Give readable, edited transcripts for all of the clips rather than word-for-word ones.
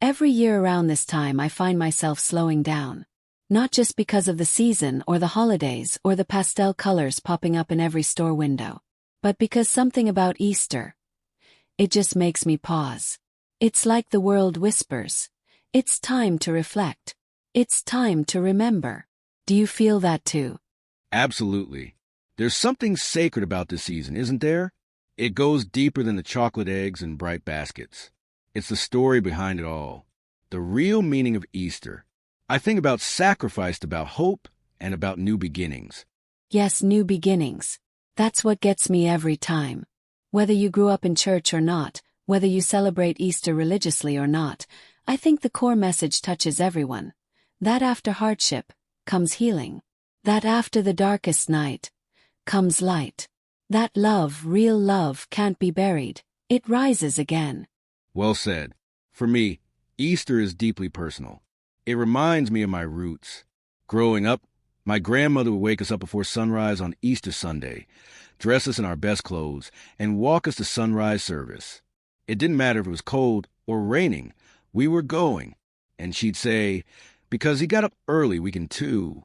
Every year around this time I find myself slowing down. Not just because of the season or the holidays or the pastel colors popping up in every store window, but because something about Easter. It just makes me pause. It's like the world whispers. It's time to reflect. It's time to remember. Do you feel that too? Absolutely. There's something sacred about this season, isn't there? It goes deeper than the chocolate eggs and bright baskets. It's the story behind it all. The real meaning of Easter. I think about sacrifice, about hope, and about new beginnings. Yes, new beginnings. That's what gets me every time. Whether you grew up in church or not, whether you celebrate Easter religiously or not, I think the core message touches everyone. That after hardship comes healing. That after the darkest night comes light. That love, real love, can't be buried. It rises again. Well said. For me, Easter is deeply personal. It reminds me of my roots. Growing up, my grandmother would wake us up before sunrise on Easter Sunday, dress us in our best clothes, and walk us to sunrise service. It didn't matter if it was cold or raining. We were going. And she'd say, "Because he got up early, we can too."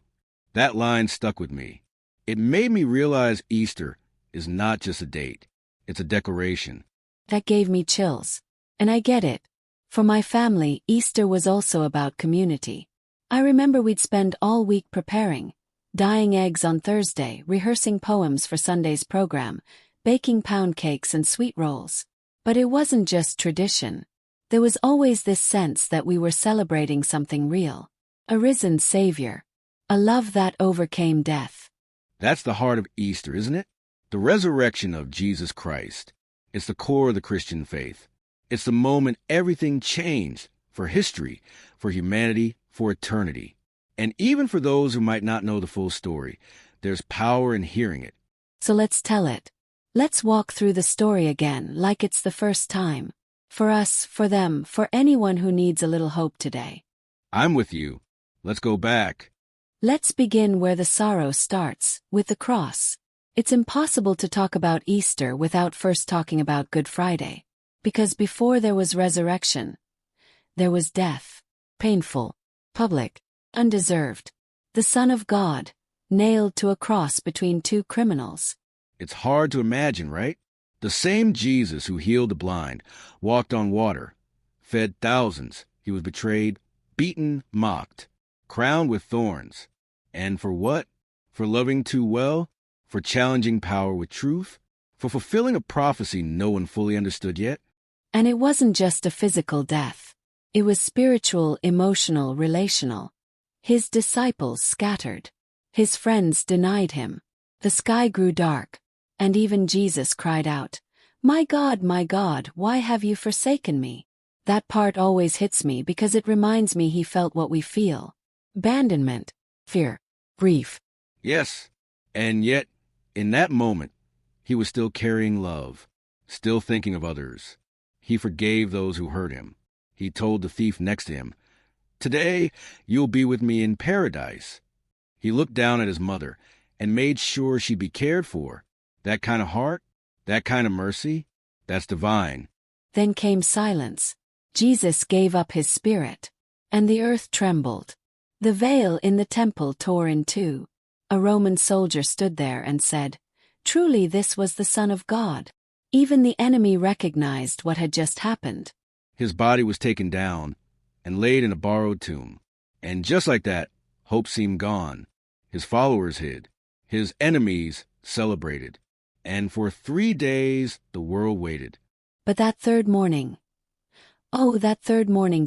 That line stuck with me. It made me realize Easter is not just a date. It's a declaration. That gave me chills. And I get it. For my family, Easter was also about community. I remember we'd spend all week preparing, dyeing eggs on Thursday, rehearsing poems for Sunday's program, baking pound cakes and sweet rolls. But it wasn't just tradition. There was always this sense that we were celebrating something real. A risen Savior. A love that overcame death. That's the heart of Easter, isn't it? The resurrection of Jesus Christ. It's the core of the Christian faith. It's the moment everything changed, for history, for humanity, for eternity. And even for those who might not know the full story, there's power in hearing it. So let's tell it. Let's walk through the story again like it's the first time. For us, for them, for anyone who needs a little hope today. I'm with you. Let's go back. Let's begin where the sorrow starts, with the cross. It's impossible to talk about Easter without first talking about Good Friday. Because before there was resurrection, there was death. Painful, public, undeserved. The Son of God, nailed to a cross between two criminals. It's hard to imagine, right? The same Jesus who healed the blind, walked on water, fed thousands. He was betrayed, beaten, mocked, crowned with thorns. And for what? For loving too well? For challenging power with truth? For fulfilling a prophecy no one fully understood yet? And it wasn't just a physical death. It was spiritual, emotional, relational. His disciples scattered. His friends denied him. The sky grew dark. And even Jesus cried out, my God, why have you forsaken me?" That part always hits me because it reminds me he felt what we feel. Abandonment, fear, grief. Yes, and yet, in that moment, he was still carrying love, still thinking of others. He forgave those who hurt him. He told the thief next to him, "Today you'll be with me in paradise." He looked down at his mother and made sure she'd be cared for. That kind of heart, that kind of mercy, that's divine. Then came silence. Jesus gave up his spirit. And the earth trembled. The veil in the temple tore in two. A Roman soldier stood there and said, "Truly this was the Son of God." Even the enemy recognized what had just happened. His body was taken down and laid in a borrowed tomb. And just like that, hope seemed gone. His followers hid. His enemies celebrated. And for 3 days, the world waited. But that third morning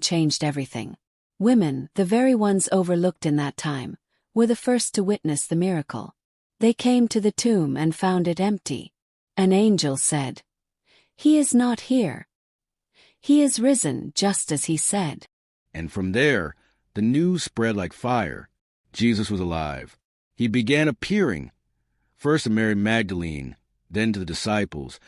changed everything. Women, the very ones overlooked in that time, were the first to witness the miracle. They came to the tomb and found it empty. An angel said, "He is not here. He is risen just as he said." And from there, the news spread like fire. Jesus was alive. He began appearing, first to Mary Magdalene, then to the disciples,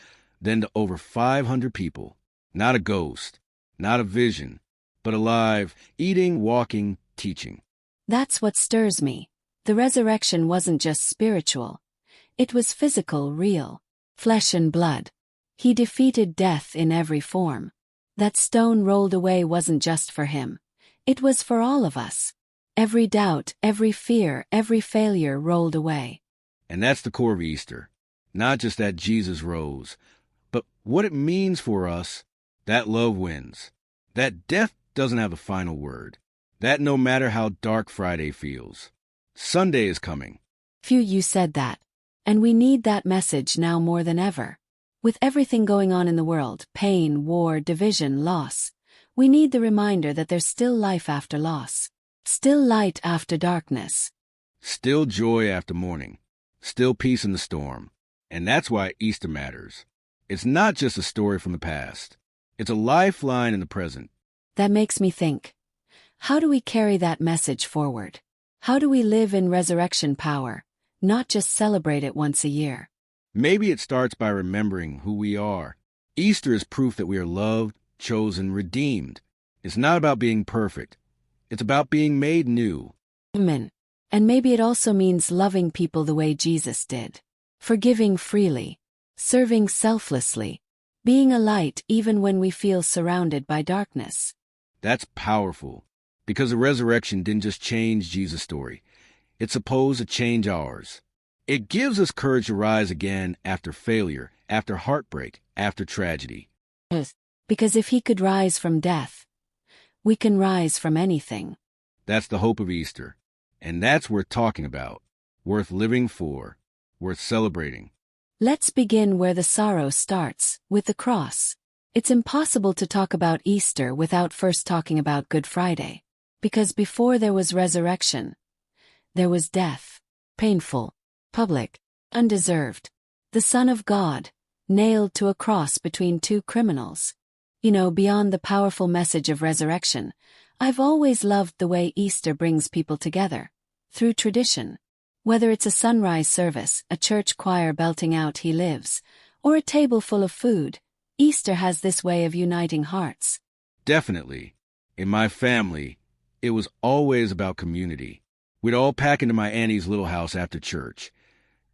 then to over 500 people. Not a ghost, not a vision, but alive, eating, walking, teaching. That's what stirs me. The resurrection wasn't just spiritual. It was physical, real. Flesh and blood. He defeated death in every form. That stone rolled away wasn't just for him. It was for all of us. Every doubt, every fear, every failure rolled away. And that's the core of Easter. Not just that Jesus rose, but what it means for us, that love wins. That death doesn't have the final word. That no matter how dark Friday feels, Sunday is coming. Phew, you said that. And we need that message now more than ever. With everything going on in the world, pain, war, division, loss, we need the reminder that there's still life after loss. Still light after darkness. Still joy after mourning. Still peace in the storm. And that's why Easter matters. It's not just a story from the past. It's a lifeline in the present. That makes me think. How do we carry that message forward? How do we live in resurrection power, not just celebrate it once a year? Maybe it starts by remembering who we are. Easter is proof that we are loved, chosen, redeemed. It's not about being perfect. It's about being made new. Amen. And maybe it also means loving people the way Jesus did. Forgiving freely. Serving selflessly. Being a light even when we feel surrounded by darkness. That's powerful. Because the resurrection didn't just change Jesus' story. It's supposed to change ours. It gives us courage to rise again after failure, after heartbreak, after tragedy. Yes. Because if he could rise from death, we can rise from anything. That's the hope of Easter. And that's worth talking about, worth living for, worth celebrating. Let's begin where the sorrow starts, with the cross. It's impossible to talk about Easter without first talking about Good Friday. Because before there was resurrection, there was death. Painful, public, undeserved. The Son of God, nailed to a cross between two criminals. Beyond the powerful message of resurrection, I've always loved the way Easter brings people together. Through tradition. Whether it's a sunrise service, a church choir belting out He Lives, or a table full of food, Easter has this way of uniting hearts. Definitely. In my family, it was always about community. We'd all pack into my auntie's little house after church.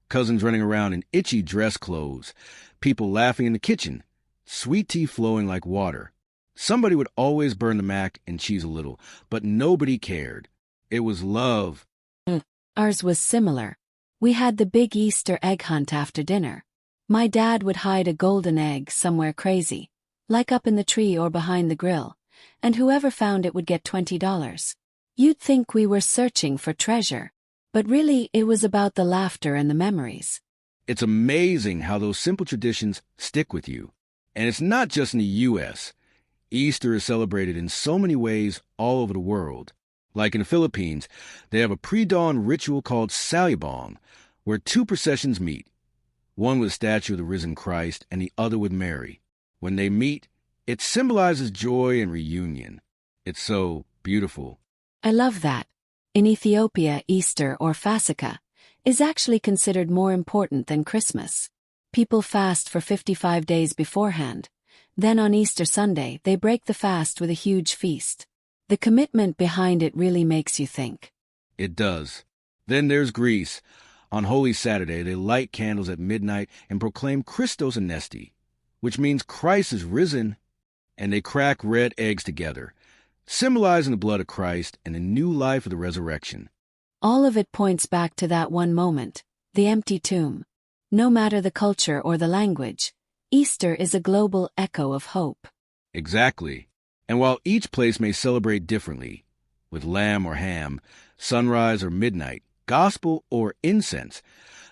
Cousins running around in itchy dress clothes, people laughing in the kitchen, sweet tea flowing like water. Somebody would always burn the mac and cheese a little, but nobody cared. It was love. Ours was similar. We had the big Easter egg hunt after dinner. My dad would hide a golden egg somewhere crazy, like up in the tree or behind the grill, and whoever found it would get $20. You'd think we were searching for treasure, but really it was about the laughter and the memories. It's amazing how those simple traditions stick with you. And it's not just in the U.S. Easter is celebrated in so many ways all over the world. Like in the Philippines, they have a pre-dawn ritual called Salubong, where two processions meet, one with a statue of the risen Christ and the other with Mary. When they meet, it symbolizes joy and reunion. It's so beautiful. I love that. In Ethiopia, Easter or Fasika is actually considered more important than Christmas. People fast for 55 days beforehand. Then on Easter Sunday, they break the fast with a huge feast. The commitment behind it really makes you think. It does. Then there's Greece. On Holy Saturday, they light candles at midnight and proclaim Christos Anesti, which means Christ is risen, and they crack red eggs together, symbolizing the blood of Christ and the new life of the resurrection. All of it points back to that one moment, the empty tomb. No matter the culture or the language, Easter is a global echo of hope. Exactly. And while each place may celebrate differently, with lamb or ham, sunrise or midnight, gospel or incense,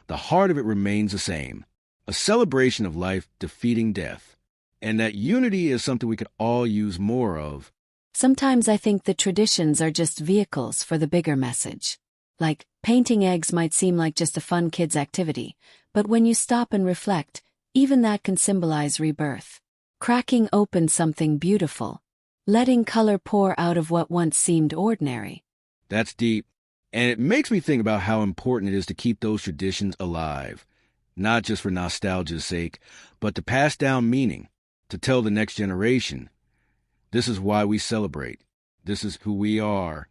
the heart of it remains the same, a celebration of life defeating death. And that unity is something we could all use more of. Sometimes I think the traditions are just vehicles for the bigger message. Like, painting eggs might seem like just a fun kid's activity, but when you stop and reflect, even that can symbolize rebirth. Cracking open something beautiful. Letting color pour out of what once seemed ordinary. That's deep. And it makes me think about how important it is to keep those traditions alive. Not just for nostalgia's sake, but to pass down meaning, to tell the next generation. This is why we celebrate. This is who we are.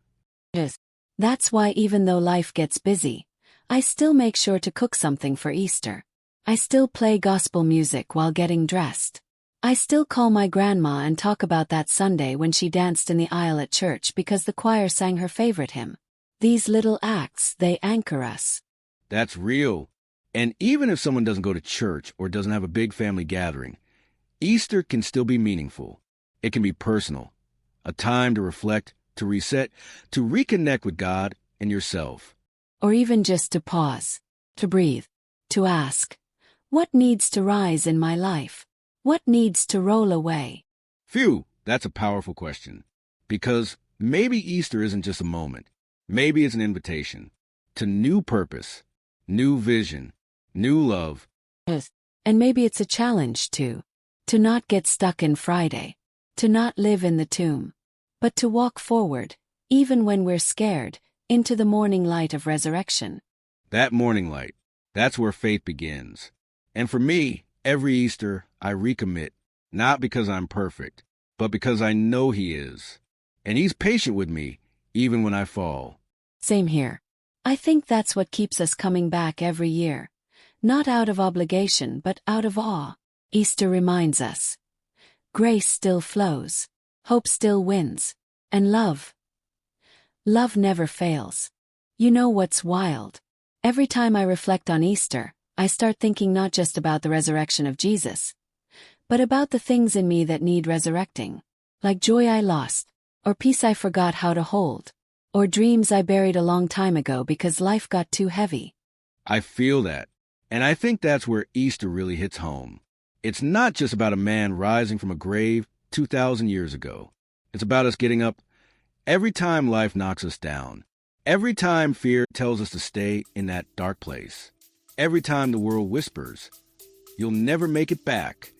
Yes. That's why even though life gets busy, I still make sure to cook something for Easter. I still play gospel music while getting dressed. I still call my grandma and talk about that Sunday when she danced in the aisle at church because the choir sang her favorite hymn. These little acts, they anchor us. That's real. And even if someone doesn't go to church or doesn't have a big family gathering, Easter can still be meaningful. It can be personal, a time to reflect, to reset, to reconnect with God and yourself. Or even just to pause, to breathe, to ask, what needs to rise in my life? What needs to roll away? Phew, that's a powerful question. Because maybe Easter isn't just a moment. Maybe it's an invitation to new purpose, new vision, new love. And maybe it's a challenge too. To not get stuck in Friday. To not live in the tomb. But to walk forward, even when we're scared, into the morning light of resurrection. That morning light, that's where faith begins. And for me, every Easter, I recommit, not because I'm perfect, but because I know He is. And He's patient with me, even when I fall. Same here. I think that's what keeps us coming back every year. Not out of obligation, but out of awe. Easter reminds us. Grace still flows. Hope still wins. And love. Love never fails. You know what's wild? Every time I reflect on Easter, I start thinking not just about the resurrection of Jesus, but about the things in me that need resurrecting. Like joy I lost, or peace I forgot how to hold, or dreams I buried a long time ago because life got too heavy. I feel that. And I think that's where Easter really hits home. It's not just about a man rising from a grave 2,000 years ago. It's about us getting up every time life knocks us down. Every time fear tells us to stay in that dark place. Every time the world whispers, you'll never make it back.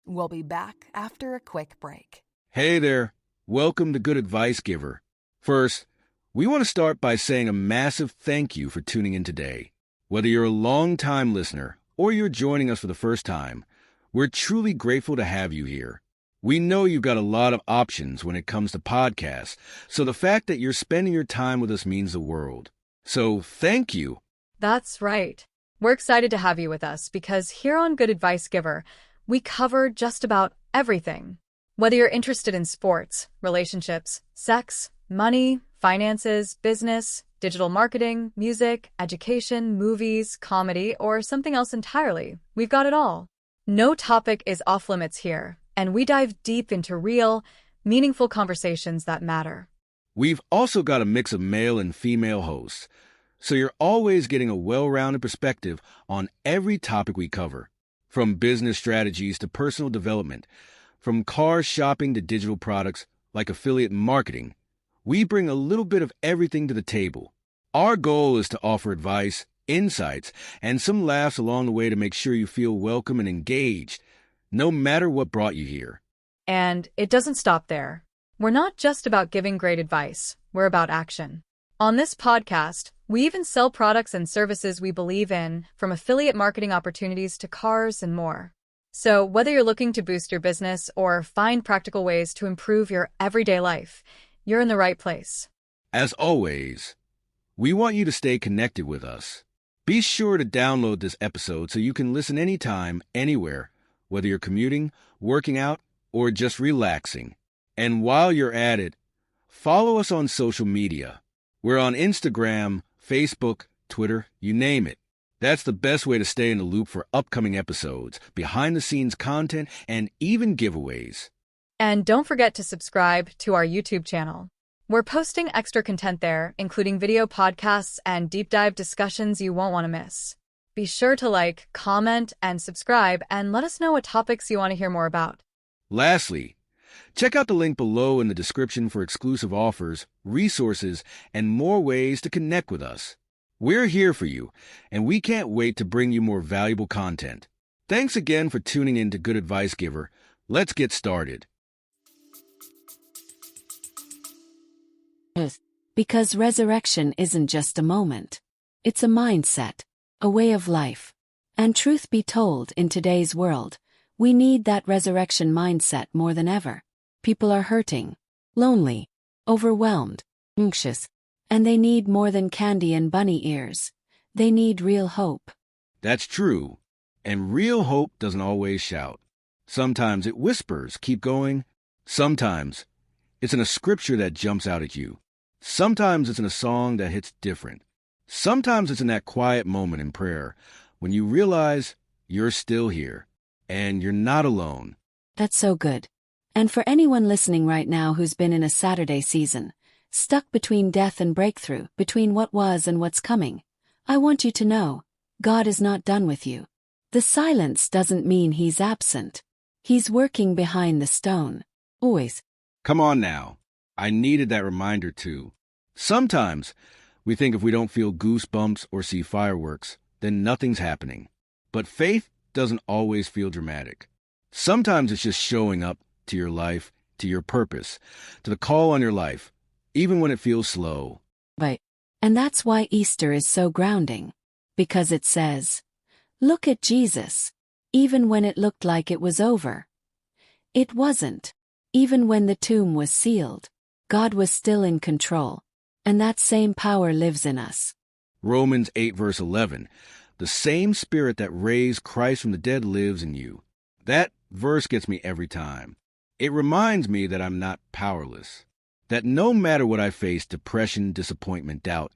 We'll be back after a quick break. Hey there. Welcome to Good Advice Giver. First, we want to start by saying a massive thank you for tuning in today. Whether you're a long-time listener or you're joining us for the first time, we're truly grateful to have you here. We know you've got a lot of options when it comes to podcasts, so the fact that you're spending your time with us means the world. So thank you. That's right. We're excited to have you with us because here on Good Advice Giver, we cover just about everything. Whether you're interested in sports, relationships, sex, money, finances, business, digital marketing, music, education, movies, comedy, or something else entirely, we've got it all. No topic is off limits here, and we dive deep into real, meaningful conversations that matter. We've also got a mix of male and female hosts, so you're always getting a well-rounded perspective on every topic we cover, from business strategies to personal development, from car shopping to digital products like affiliate marketing. We bring a little bit of everything to the table. Our goal is to offer advice, insights, and some laughs along the way to make sure you feel welcome and engaged, no matter what brought you here. And it doesn't stop there. We're not just about giving great advice, we're about action. On this podcast, we even sell products and services we believe in, from affiliate marketing opportunities to cars and more. So whether you're looking to boost your business or find practical ways to improve your everyday life, you're in the right place. As always, we want you to stay connected with us. Be sure to download this episode so you can listen anytime, anywhere, whether you're commuting, working out, or just relaxing. And while you're at it, follow us on social media. We're on Instagram, Facebook, Twitter, you name it. That's the best way to stay in the loop for upcoming episodes, behind-the-scenes content, and even giveaways. And don't forget to subscribe to our YouTube channel. We're posting extra content there, including video podcasts and deep dive discussions you won't want to miss. Be sure to like, comment, and subscribe, and let us know what topics you want to hear more about. Lastly, check out the link below in the description for exclusive offers, resources, and more ways to connect with us. We're here for you, and we can't wait to bring you more valuable content. Thanks again for tuning in to Good Advice Giver. Let's get started. Because resurrection isn't just a moment. It's a mindset, a way of life. And truth be told, in today's world, we need that resurrection mindset more than ever. People are hurting, lonely, overwhelmed, anxious, and they need more than candy and bunny ears. They need real hope. That's true. And real hope doesn't always shout. Sometimes it whispers, keep going. Sometimes it's in a scripture that jumps out at you. Sometimes it's in a song that hits different. Sometimes it's in that quiet moment in prayer when you realize you're still here and you're not alone. That's so good. And for anyone listening right now who's been in a Saturday season, stuck between death and breakthrough, between what was and what's coming, I want you to know, God is not done with you. The silence doesn't mean He's absent. He's working behind the stone. Always. Come on now. I needed that reminder too. Sometimes we think if we don't feel goosebumps or see fireworks, then nothing's happening. But faith doesn't always feel dramatic. Sometimes it's just showing up to your life, to your purpose, to the call on your life, even when it feels slow. Right. And that's why Easter is so grounding. Because it says, look at Jesus. Even when it looked like it was over. It wasn't. Even when the tomb was sealed, God was still in control. And that same power lives in us. Romans 8 verse 11. The same Spirit that raised Christ from the dead lives in you. That verse gets me every time. It reminds me that I'm not powerless. That no matter what I face, depression, disappointment, doubt,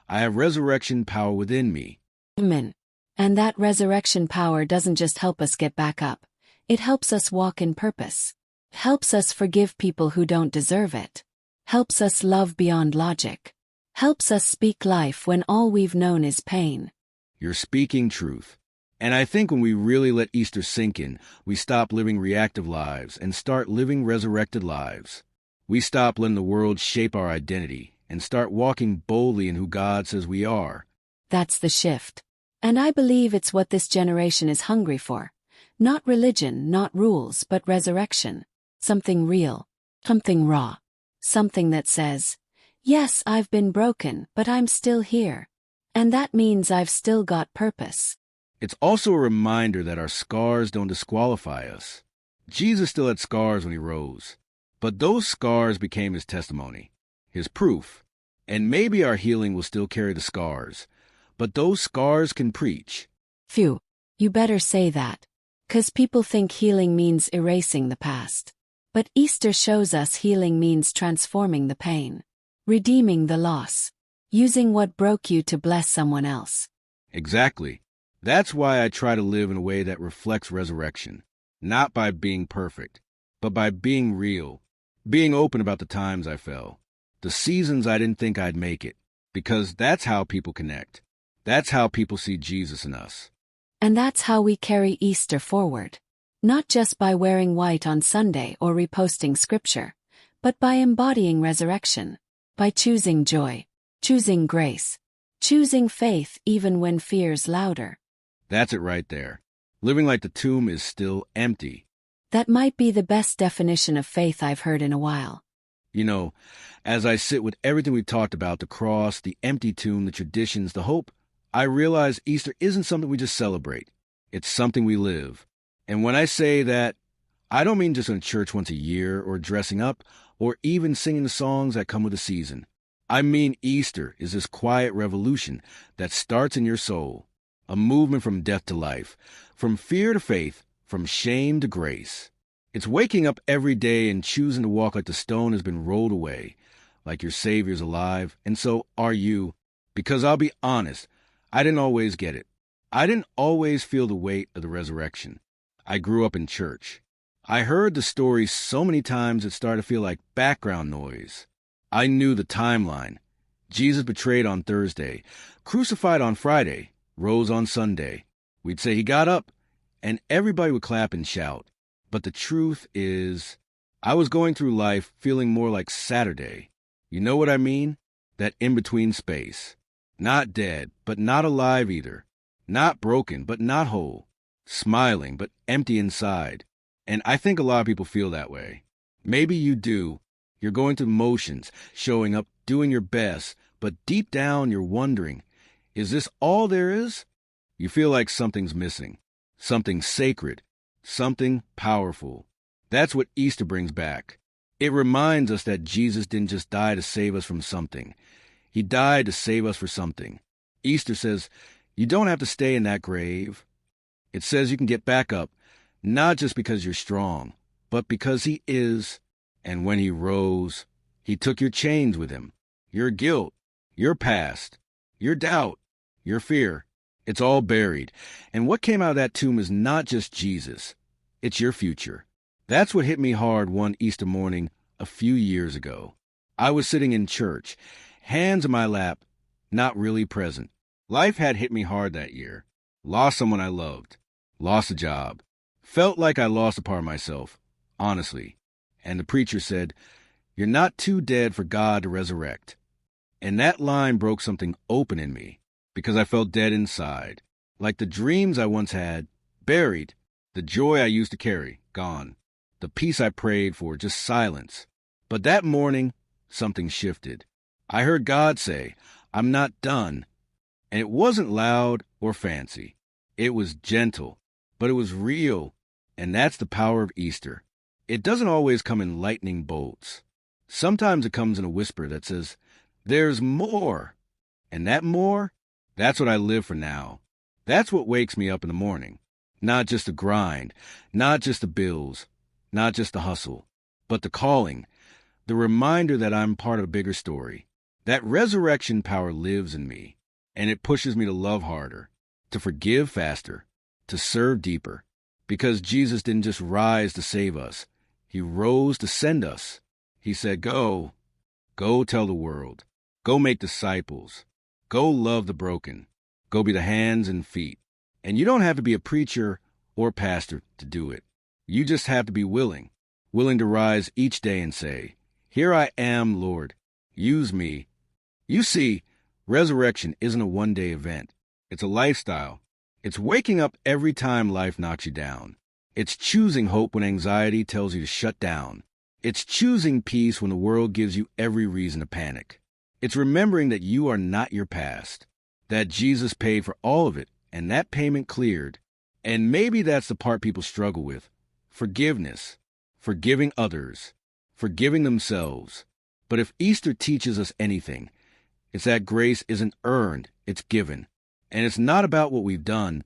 I have resurrection power within me. Amen. And that resurrection power doesn't just help us get back up. It helps us walk in purpose. Helps us forgive people who don't deserve it. Helps us love beyond logic. Helps us speak life when all we've known is pain. You're speaking truth. And I think when we really let Easter sink in, we stop living reactive lives and start living resurrected lives. We stop letting the world shape our identity and start walking boldly in who God says we are. That's the shift. And I believe it's what this generation is hungry for. Not religion, not rules, but resurrection. Something real. Something raw. Something that says, yes, I've been broken, but I'm still here. And that means I've still got purpose. It's also a reminder that our scars don't disqualify us. Jesus still had scars when He rose. But those scars became His testimony, His proof. And maybe our healing will still carry the scars. But those scars can preach. Phew, you better say that. 'Cause people think healing means erasing the past. But Easter shows us healing means transforming the pain. Redeeming the loss. Using what broke you to bless someone else. Exactly. That's why I try to live in a way that reflects resurrection. Not by being perfect, but by being real. Being open about the times I fell. The seasons I didn't think I'd make it. Because that's how people connect. That's how people see Jesus in us. And that's how we carry Easter forward. Not just by wearing white on Sunday or reposting scripture, but by embodying resurrection. By choosing joy. Choosing grace. Choosing faith even when fear's louder. That's it right there. Living like the tomb is still empty. That might be the best definition of faith I've heard in a while. You know, as I sit with everything we've talked about, the cross, the empty tomb, the traditions, the hope, I realize Easter isn't something we just celebrate. It's something we live. And when I say that, I don't mean just in church once a year or dressing up or even singing the songs that come with the season. I mean Easter is this quiet revolution that starts in your soul. A movement from death to life, from fear to faith, from shame to grace. It's waking up every day and choosing to walk like the stone has been rolled away, like your Savior's alive, and so are you. Because I'll be honest, I didn't always get it. I didn't always feel the weight of the resurrection. I grew up in church. I heard the stories so many times it started to feel like background noise. I knew the timeline. Jesus betrayed on Thursday, crucified on Friday, rose on Sunday. We'd say He got up, and everybody would clap and shout. But the truth is, I was going through life feeling more like Saturday. You know what I mean? That in-between space. Not dead, but not alive either. Not broken, but not whole. Smiling, but empty inside. And I think a lot of people feel that way. Maybe you do. You're going through motions, showing up, doing your best, but deep down you're wondering, is this all there is? You feel like something's missing. Something sacred. Something powerful. That's what Easter brings back. It reminds us that Jesus didn't just die to save us from something. He died to save us for something. Easter says, you don't have to stay in that grave. It says you can get back up, not just because you're strong, but because he is. And when he rose, he took your chains with him, your guilt, your past, your doubt, your fear. It's all buried. And what came out of that tomb is not just Jesus. It's your future. That's what hit me hard one Easter morning a few years ago. I was sitting in church, hands in my lap, not really present. Life had hit me hard that year. Lost someone I loved. Lost a job. Felt like I lost a part of myself, honestly. And the preacher said, "You're not too dead for God to resurrect." And that line broke something open in me, because I felt dead inside. Like the dreams I once had, buried. The joy I used to carry, gone. The peace I prayed for, just silence. But that morning, something shifted. I heard God say, "I'm not done." And it wasn't loud or fancy. It was gentle, but it was real. And that's the power of Easter. It doesn't always come in lightning bolts. Sometimes it comes in a whisper that says, "There's more." And that more, that's what I live for now. That's what wakes me up in the morning. Not just the grind, not just the bills, not just the hustle, but the calling, the reminder that I'm part of a bigger story. That resurrection power lives in me, and it pushes me to love harder, to forgive faster, to serve deeper. Because Jesus didn't just rise to save us. He rose to send us. He said, go tell the world. Go make disciples. Go love the broken. Go be the hands and feet. And you don't have to be a preacher or pastor to do it. You just have to be willing to rise each day and say, "Here I am, Lord. Use me." You see, resurrection isn't a one-day event. It's a lifestyle. It's waking up every time life knocks you down. It's choosing hope when anxiety tells you to shut down. It's choosing peace when the world gives you every reason to panic. It's remembering that you are not your past, that Jesus paid for all of it, and that payment cleared. And maybe that's the part people struggle with. Forgiveness, forgiving others, forgiving themselves. But if Easter teaches us anything, it's that grace isn't earned, it's given. And it's not about what we've done,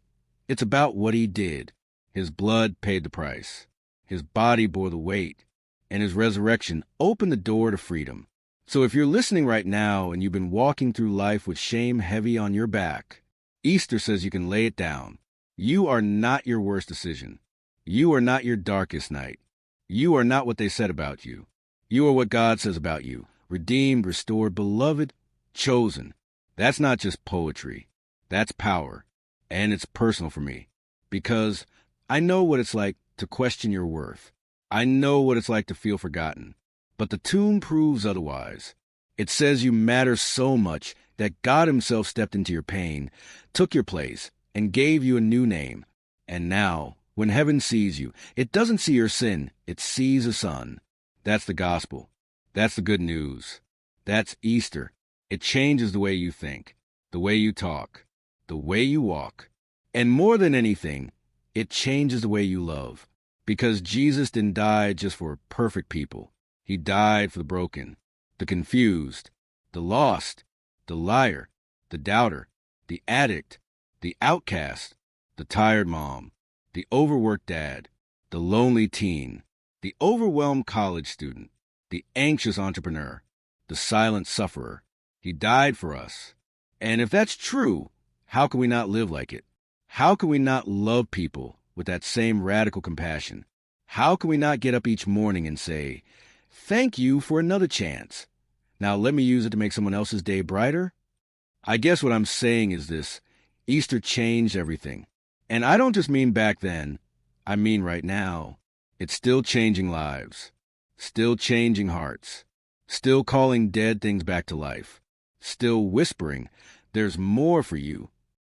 it's about what he did. His blood paid the price. His body bore the weight. And his resurrection opened the door to freedom. So if you're listening right now and you've been walking through life with shame heavy on your back, Easter says you can lay it down. You are not your worst decision. You are not your darkest night. You are not what they said about you. You are what God says about you. Redeemed, restored, beloved, chosen. That's not just poetry. That's power. And it's personal for me. Because I know what it's like to question your worth. I know what it's like to feel forgotten. But the tomb proves otherwise. It says you matter so much that God himself stepped into your pain, took your place, and gave you a new name. And now, when heaven sees you, it doesn't see your sin, it sees a son. That's the gospel. That's the good news. That's Easter. It changes the way you think, the way you talk, the way you walk. And more than anything, it changes the way you love. Because Jesus didn't die just for perfect people. He died for the broken, the confused, the lost, the liar, the doubter, the addict, the outcast, the tired mom, the overworked dad, the lonely teen, the overwhelmed college student, the anxious entrepreneur, the silent sufferer. He died for us. And if that's true, how can we not live like it? How can we not love people with that same radical compassion? How can we not get up each morning and say, "Thank you for another chance. Now let me use it to make someone else's day brighter"? I guess what I'm saying is this: Easter changed everything. And I don't just mean back then, I mean right now. It's still changing lives, still changing hearts, still calling dead things back to life, still whispering, "There's more for you."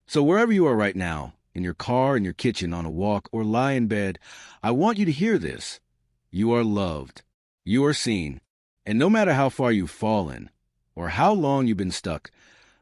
So wherever you are right now, in your car, in your kitchen, on a walk, or lie in bed, I want you to hear this. You are loved. You are seen. And no matter how far you've fallen, or how long you've been stuck,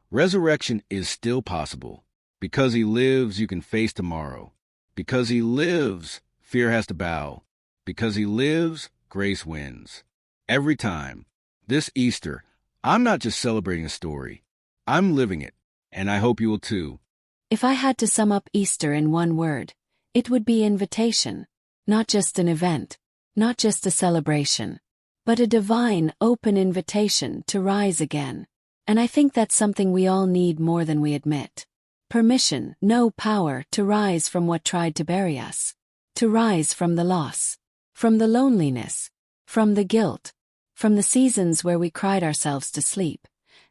resurrection is still possible. Because he lives, you can face tomorrow. Because he lives, fear has to bow. Because he lives, grace wins. Every time. This Easter, I'm not just celebrating a story. I'm living it. And I hope you will too. If I had to sum up Easter in one word, it would be invitation. Not just an event, not just a celebration, but a divine, open invitation to rise again. And I think that's something we all need more than we admit. Permission, no power, to rise from what tried to bury us. To rise from the loss, from the loneliness, from the guilt, from the seasons where we cried ourselves to sleep,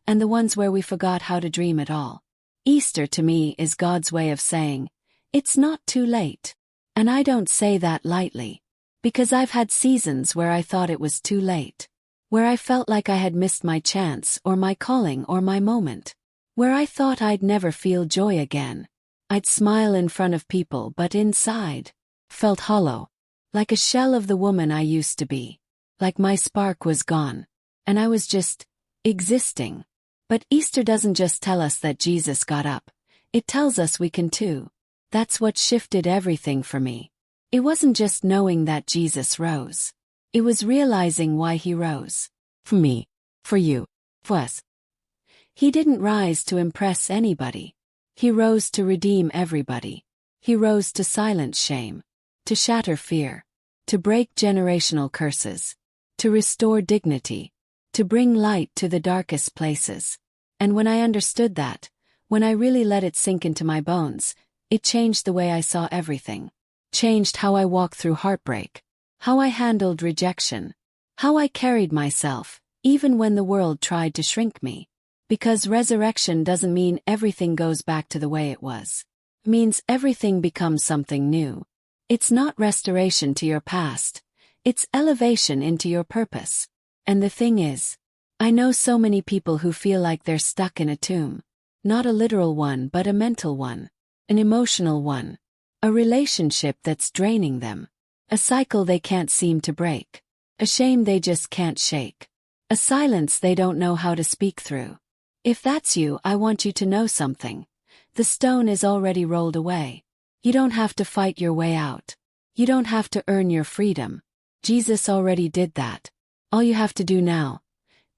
and the ones where we forgot how to dream at all. Easter to me is God's way of saying, it's not too late. And I don't say that lightly, because I've had seasons where I thought it was too late, where I felt like I had missed my chance or my calling or my moment, where I thought I'd never feel joy again. I'd smile in front of people but inside felt hollow, like a shell of the woman I used to be, like my spark was gone, and I was just existing. But Easter doesn't just tell us that Jesus got up, it tells us we can too. That's what shifted everything for me. It wasn't just knowing that Jesus rose. It was realizing why he rose. For me. For you. For us. He didn't rise to impress anybody. He rose to redeem everybody. He rose to silence shame, to shatter fear, to break generational curses, to restore dignity, to bring light to the darkest places. And when I understood that, when I really let it sink into my bones, it changed the way I saw everything. Changed how I walked through heartbreak, how I handled rejection, how I carried myself, even when the world tried to shrink me. Because resurrection doesn't mean everything goes back to the way it was. It means everything becomes something new. It's not restoration to your past. It's elevation into your purpose. And the thing is, I know so many people who feel like they're stuck in a tomb. Not a literal one but a mental one. An emotional one. A relationship that's draining them. A cycle they can't seem to break. A shame they just can't shake. A silence they don't know how to speak through. If that's you, I want you to know something. The stone is already rolled away. You don't have to fight your way out. You don't have to earn your freedom. Jesus already did that. All you have to do now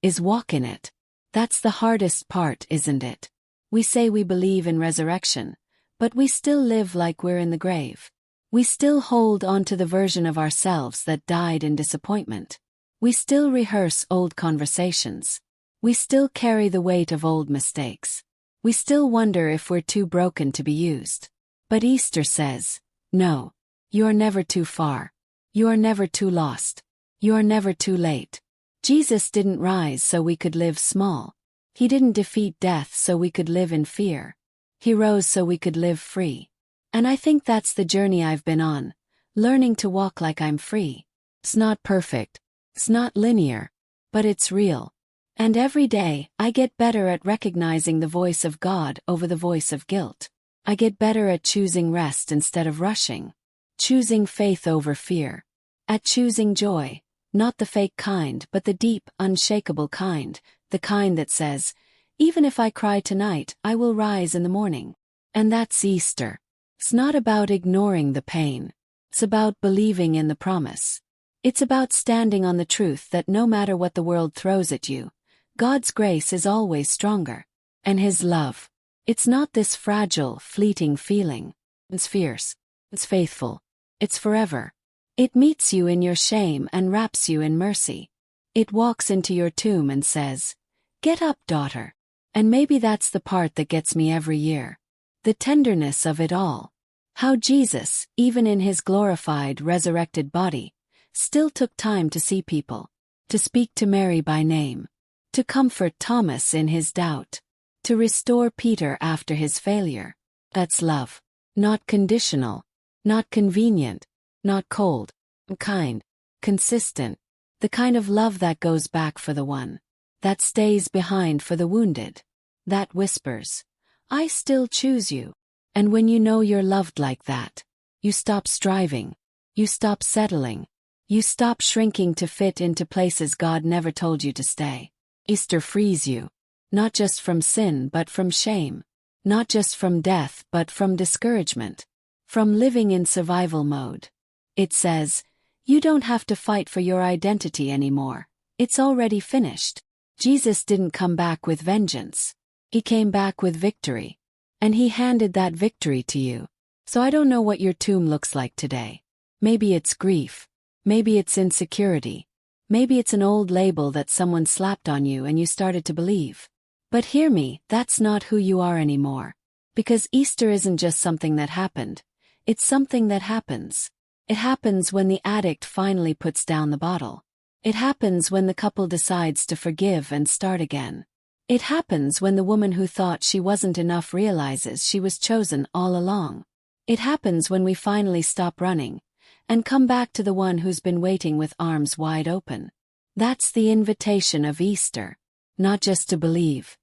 is walk in it. That's the hardest part, isn't it? We say we believe in resurrection, but we still live like we're in the grave. We still hold on to the version of ourselves that died in disappointment. We still rehearse old conversations. We still carry the weight of old mistakes. We still wonder if we're too broken to be used. But Easter says, no, you are never too far. You are never too lost. You are never too late. Jesus didn't rise so we could live small. He didn't defeat death so we could live in fear. He rose so we could live free. And I think that's the journey I've been on, learning to walk like I'm free. It's not perfect. It's not linear. But it's real. And every day, I get better at recognizing the voice of God over the voice of guilt. I get better at choosing rest instead of rushing. Choosing faith over fear. At choosing joy, not the fake kind but the deep, unshakable kind, the kind that says, even if I cry tonight, I will rise in the morning. And that's Easter. It's not about ignoring the pain. It's about believing in the promise. It's about standing on the truth that no matter what the world throws at you, God's grace is always stronger. And His love. It's not this fragile, fleeting feeling. It's fierce. It's faithful. It's forever. It meets you in your shame and wraps you in mercy. It walks into your tomb and says, "Get up, daughter." And maybe that's the part that gets me every year. The tenderness of it all. How Jesus, even in His glorified, resurrected body, still took time to see people, to speak to Mary by name, to comfort Thomas in his doubt, to restore Peter after his failure. That's love. Not conditional, not convenient, not cold, kind, consistent, the kind of love that goes back for the one, that stays behind for the wounded, that whispers, "I still choose you." And when you know you're loved like that, you stop striving, you stop settling, you stop shrinking to fit into places God never told you to stay. Easter frees you, not just from sin but from shame, not just from death but from discouragement, from living in survival mode. It says, you don't have to fight for your identity anymore. It's already finished. Jesus didn't come back with vengeance. He came back with victory. And he handed that victory to you. So I don't know what your tomb looks like today. Maybe it's grief. Maybe it's insecurity. Maybe it's an old label that someone slapped on you and you started to believe. But hear me, that's not who you are anymore. Because Easter isn't just something that happened. It's something that happens. It happens when the addict finally puts down the bottle. It happens when the couple decides to forgive and start again. It happens when the woman who thought she wasn't enough realizes she was chosen all along. It happens when we finally stop running and come back to the one who's been waiting with arms wide open. That's the invitation of Easter. Not just to believe,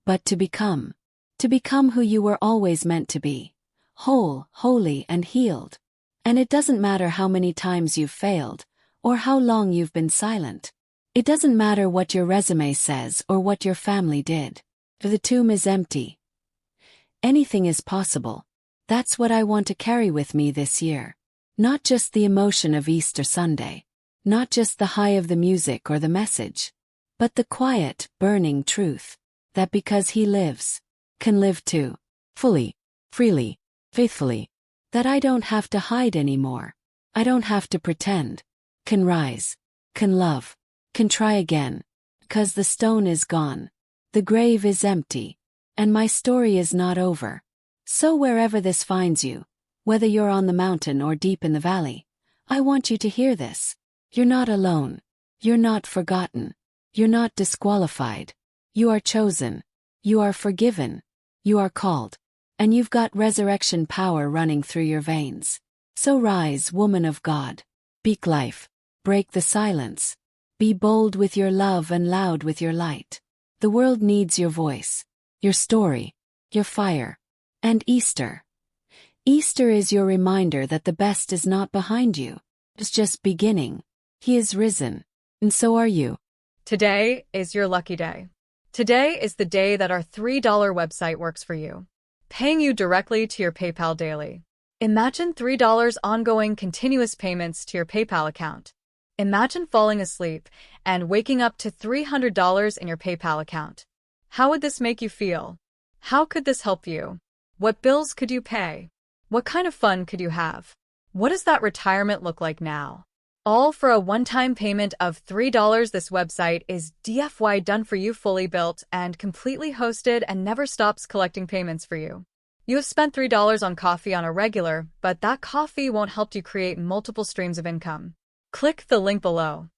but to become. To become who you were always meant to be. Whole, holy, and healed. And it doesn't matter how many times you've failed, or how long you've been silent. It doesn't matter what your resume says or what your family did. The tomb is empty. Anything is possible. That's what I want to carry with me this year. Not just the emotion of Easter Sunday. Not just the high of the music or the message. But the quiet, burning truth. That because he lives, can live too. Fully, freely, faithfully. That I don't have to hide anymore. I don't have to pretend. Can rise. Can love. Can try again. 'Cause the stone is gone. The grave is empty. And my story is not over. So wherever this finds you, whether you're on the mountain or deep in the valley, I want you to hear this. You're not alone. You're not forgotten. You're not disqualified. You are chosen. You are forgiven. You are called. And you've got resurrection power running through your veins. So rise, woman of God. Speak life. Break the silence. Be bold with your love and loud with your light. The world needs your voice, your story, your fire. And Easter. Easter is your reminder that the best is not behind you. It's just beginning. He is risen. And so are you. Today is your lucky day. Today is the day that our $3 website works for you, paying you directly to your PayPal daily. Imagine $3 ongoing continuous payments to your PayPal account. Imagine falling asleep and waking up to $300 in your PayPal account. How would this make you feel? How could this help you? What bills could you pay? What kind of fun could you have? What does that retirement look like now? All for a one-time payment of $3. This website is DFY done for you, fully built and completely hosted, and never stops collecting payments for you. You have spent $3 on coffee on a regular, but that coffee won't help you create multiple streams of income. Click the link below.